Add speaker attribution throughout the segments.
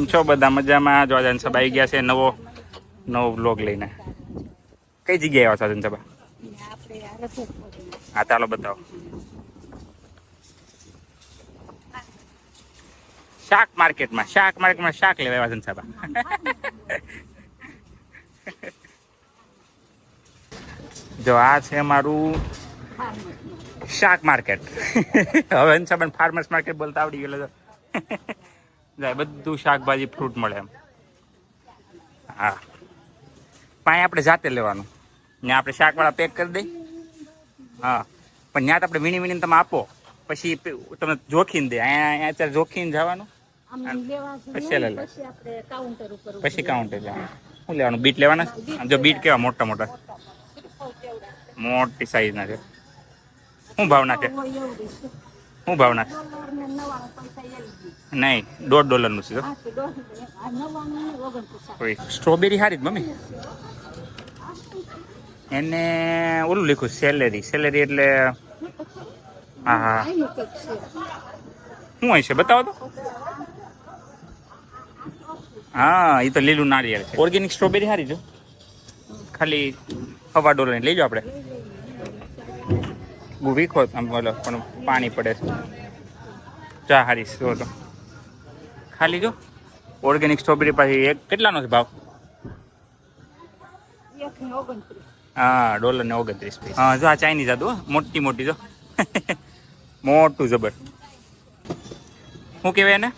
Speaker 1: છો બધા મજામાં? જો આજે અંશભાઈ આવી ગયા છે નવો વ્લોગ લઈને. કઈ જગ્યાએ આવ્યા છો અંશભાઈ? હા ચાલો બતાવો. શાક માર્કેટમાં શાક લેવા આવ્યા અંશભાઈ. જો આ છે અમારું શાક માર્કેટ. હવે અંશાબેન ફાર્મર્સ માર્કેટ બોલતા આવડી ગયેલો. જાય બધું શાકભાજી ફ્રૂટ મળે એમ. હા પાણી આપણે જાતે લેવાનું ને આપણે શાકવાળા પેક કરી દઈ. હા પણ ત્યાં આપણે વીણીને તમે આપો પછી તમે જોખીને દે. અહીંયા અત્યારે જોખીને જવાનું પછી લે પછી કાઉન્ટર જવાનું. શું લેવાનું? બીટ લેવાના? જો બીટ કેવા મોટા મોટી સાઈઝના છે. શું ભાવ નાખે? શું ભાવ નાખે? નહીં $1.5 છે. સ્ટ્રોબેરી સારી જ મમ્મી. એને ઓલું લખ્યું સેલેરી એટલે હા હા શું હોય છે બતાવો તો. હા એ તો લીલું નારિયેળ છે. ઓર્ગેનિક સ્ટ્રોબેરી સારી છે. ખાલી $1.25 લઈ જાઓ આપણે. વીખો બોલો પણ પાણી પડે છે. ચા હારીશ જો તો ખાલી જો ઓર્ગેનિક સ્ટ્રોબેરી પાછી એક કેટલાનો છે ભાવ? હા $1.29. હા જો આ ચાઇનીઝ હતું મોટી જો. મોટું જબર. શું કહેવાય એને?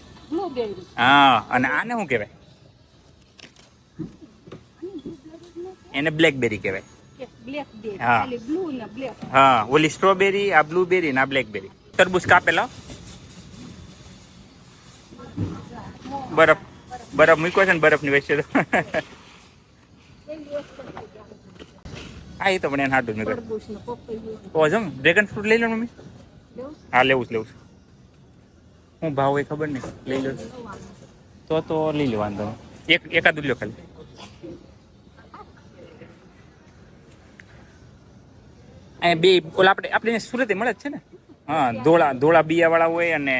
Speaker 1: હા અને આને શું કહેવાય? એને બ્લેકબેરી કહેવાય. હા હા ઓલી સ્ટ્રોબેરી, આ બ્લુબેરી ને આ બ્લેકબેરી. તરબૂચ કાપેલા બરફ મૂક્યો છે ને બરફની વચ્ચે તો. હા એ તો પણ એને હાટું જ નીકળે. તો જમ ડ્રેગન ફ્રૂટ લઈ લો મમ્મી. હા લેવું છે. શું ભાવ હોય ખબર નહીં. લઈ લો તો લઈ લો વાંધો. એકાદ લ્યો ખાલી. અહીંયા બે ઓલા આપણે સુરતે મળે જ છે ને. હા ધોળા બિયા વાળા હોય અને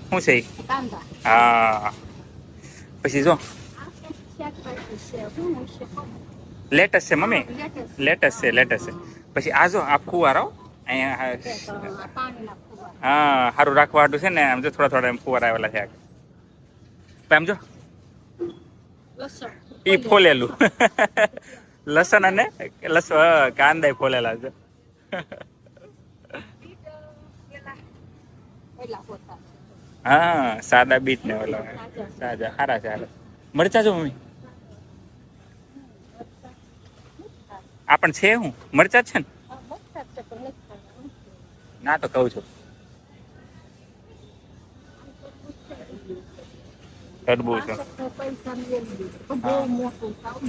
Speaker 1: શું છે? હા પછી જો લેટસ છે મમ્મી. લેટસ છે. પછી આ જો આ ફુવારો અહીંયા હા સારું રાખવા હાટું છે ને. આમ જો થોડા એમ ફુવારા આવેલા છે. આમ જો ઈ ફોલેલું લસણ અને કાંદા ફોલેલા છે. હા સાદા બીટ ને ઓલા સાજા સારા છે. મરચા જો મમ્મી આ પણ છે. હું મરચા જ છે ને. ના તો કહું છું તરબૂચ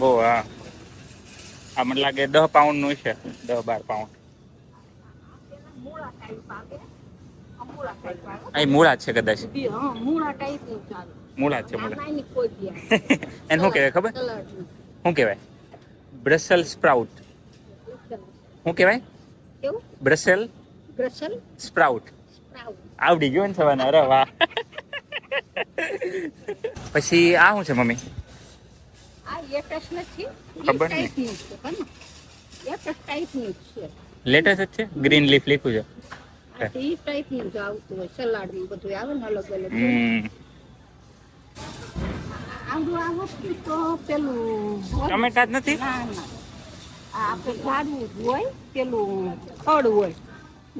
Speaker 1: બહુ. હા આ મને લાગે 10 પાઉન્ડ નું છે. 10-12 પાઉન્ડ. અહીં મૂળા જ છે કદાચ. મૂળા જ છે. એને શું કહેવાય ખબર? શું કહેવાય? બ્રસેલ સ્પ્રાઉટ. શું કહેવાય? બ્રસેલ સ્પ્રાઉટ. આવડી ગયો ને સવારના. અરે વાહ. પછી આ શું છે મમ્મી? ખબર નહીં. લેટેસ જ છે. ગ્રીન લીફ લખ્યું છે. ટમેટા જ નથી.
Speaker 2: આપણે ઝાડવું હોય પેલું ખડ હોય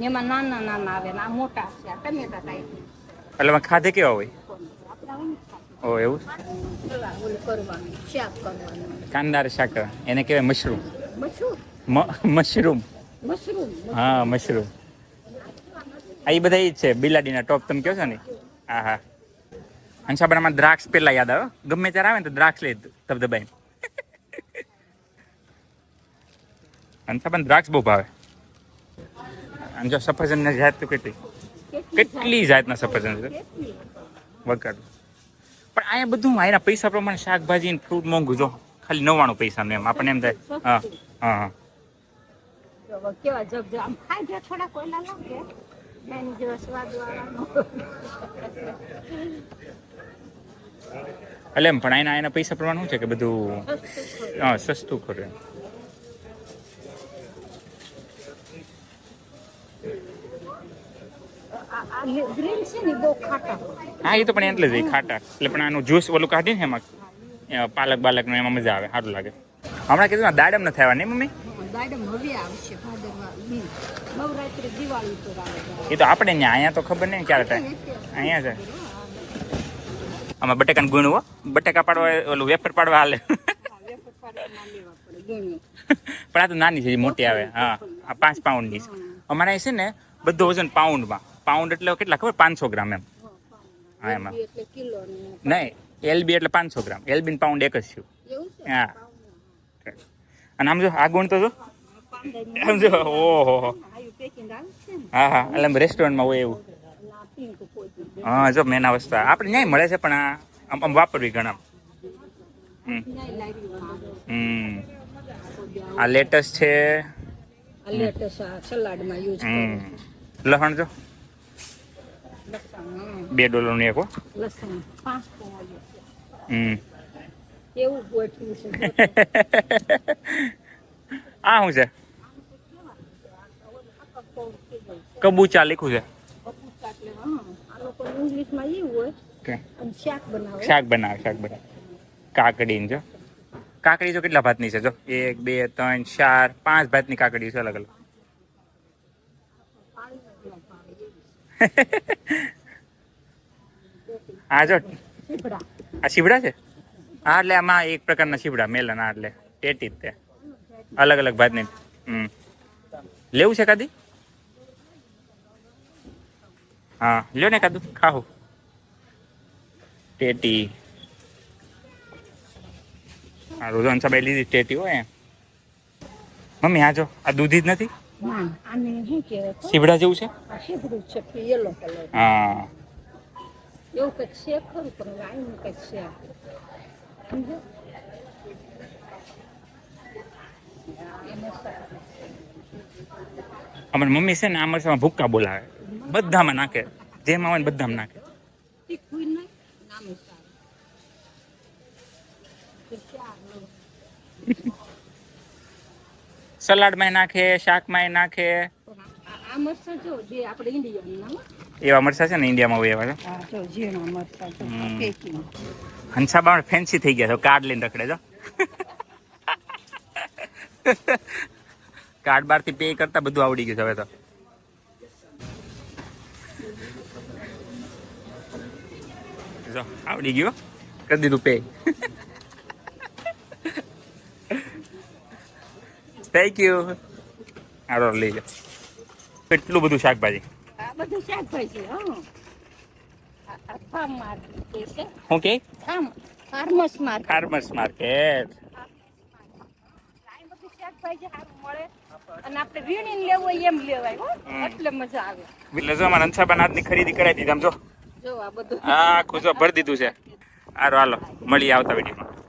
Speaker 2: એમાં નાના આવે ને આ મોટા છે. આ ટમેટા ટાઈપ.
Speaker 1: એટલે ખાધે કેવા હોય? ઓ એવું કાંદાર શાક એને કહેવાય મશરૂમ. હા મશરૂમ. આ બધા ઈ જ છે બિલાડીના ટોપ તમે કહો છો ને. હા અંશાબરામાં દ્રાક્ષ પેલા યાદ આવે. ગમે ત્યારે આવે ને તો દ્રાક્ષ લઈ ધબધબાઈ. અંશાબન દ્રાક્ષ બહુ ભાવે. અને જો સફરજન ને જાત તો કેટલી જાતના સફરજન છે વગાડ. પણ અહીંયા બધું અહીંના પૈસા પ્રમાણે શાકભાજી ફ્રૂટ મોંઘું જો ખાલી 99 પૈસાનું એમ આપણને એમ થાય. હા
Speaker 2: તો કેવા જગ આમ ખાઈ ગયા થોડા કોયલા લાગે એની જેવા સ્વાદ વાળાનો.
Speaker 1: એટલે એમ પણ એના પૈસા પ્રમાણે શું છે કે બધું હા સસ્તું કરે.
Speaker 2: આ ગ્રીન છે ને બહુ ખાટા.
Speaker 1: હા એ તો પણ એટલે જ ખાટા એટલે પણ આનું જ્યુસ ઓલું કાઢી ને એમાં પાલક બાલકનું એમાં મજા આવે સારું લાગે. હમણાં કીધું દાડમ નથી આવ્યા નહીં મમ્મી?
Speaker 2: દાડમ હવે આવશે ભાદરવા નવરાત્રિ દિવાળી પર આવે.
Speaker 1: એ તો આપણે ત્યાં અહીંયા તો ખબર નહીં ક્યારે થાય. અહીંયા છે આમાં બટેકાનું ગુણ હો બટેકા પાડવા ઓલું વેફર પાડવા હાલે. પણ આ તો નાની છે મોટી આવે. હા આ 5 પાઉન્ડની છે. અમારે અહીં છે ને બધું વજન પાઉન્ડમાં. પાઉન્ડ એટલે કેટલા ખબર 500 ગ્રામ એમ. હા એમાં નહીં એલબી એટલે 500 ગ્રામ. એલબી પાઉન્ડ એક જ થયું. હા અને આમ જો આ ગુણ તો જો આમ જો ઓહો હા હા એટલે રેસ્ટોરન્ટમાં હોય એવું. હા જો મેના વસ્તુ આપણે ન્યાય મળે છે પણ આમ વાપરવી ઘણા. આ લેટસ છે.
Speaker 2: સલાડમાં યુઝ
Speaker 1: લસણ જો $2 નું એક હો.
Speaker 2: લસણ 5
Speaker 1: હમ
Speaker 2: એવું ગોઠવું છે.
Speaker 1: આ શું છે? કબૂચા લખ્યું છે.
Speaker 2: ઇંગ્લિશમાં એવું હોય અને શાક બનાવે.
Speaker 1: શાક બનાવે. કાકડી જો કાકડી જો કેટલા ભાતની છે જો 1 2 3 4 5 ભાતની કાકડી છે અલગ અલગ. આ જો આ શીવડા છે. હા એટલે આમાં એક પ્રકારના શીવડા મેલન. આ એટલે ટેટી જ તે અલગ અલગ ભાતની. લેવું છે કાદી? હા લ્યો ને કાદું ખાવું ટેટી. હા રોજન સાહેબ લીધી ટેટી હોય મમ્મી. આ જો આ દૂધી જ નથી શીવડા જેવું છે.
Speaker 2: યલો કલર
Speaker 1: હા
Speaker 2: એવું કંઈક છે ખરું પણ વાઈનું કંઈક છે.
Speaker 1: અમારી મમ્મી છે ને આ મરચામાં ભૂક્કા બોલાવે. બધામાં નાખે જેમાં હોય ને બધામાં નાખે. સલાડમાં નાખે શાકમાં નાખે.
Speaker 2: આ મરચાં જો જે આપણે ઇન્ડિયન
Speaker 1: એવા મરચાં છે ને ઇન્ડિયામાં હોય એવા. હંસાબા ફેન્સી થઈ ગયા છે. કાર્ડ લઈને રખડે જો. કાર્ડ બારથી પે કરતા બધું આવડી ગયું છે હવે તો. જો આવડી ગયું કરી દીધું પે. Thank you. હારો લઈ જાઓ. કેટલું બધું શાકભાજી.
Speaker 2: આ બધું શાકભાજી. ફાર્મ માર્કેટ છે.
Speaker 1: શું કે?
Speaker 2: Farmers market.
Speaker 1: Farmers market.
Speaker 2: બધું શાકભાજી સારું મળે અને આપણે વીણીને લેવું હોય એમ લેવાય હો. એટલે મજા આવે.
Speaker 1: એટલે જો અમારા હંસાબાના હાથની ખરીદી કરાવી દીધી. આમ જો
Speaker 2: જો આ બધું
Speaker 1: હા ખુશો ભરી દીધું છે. હાલો મળીએ આવતા વિડીયોમાં.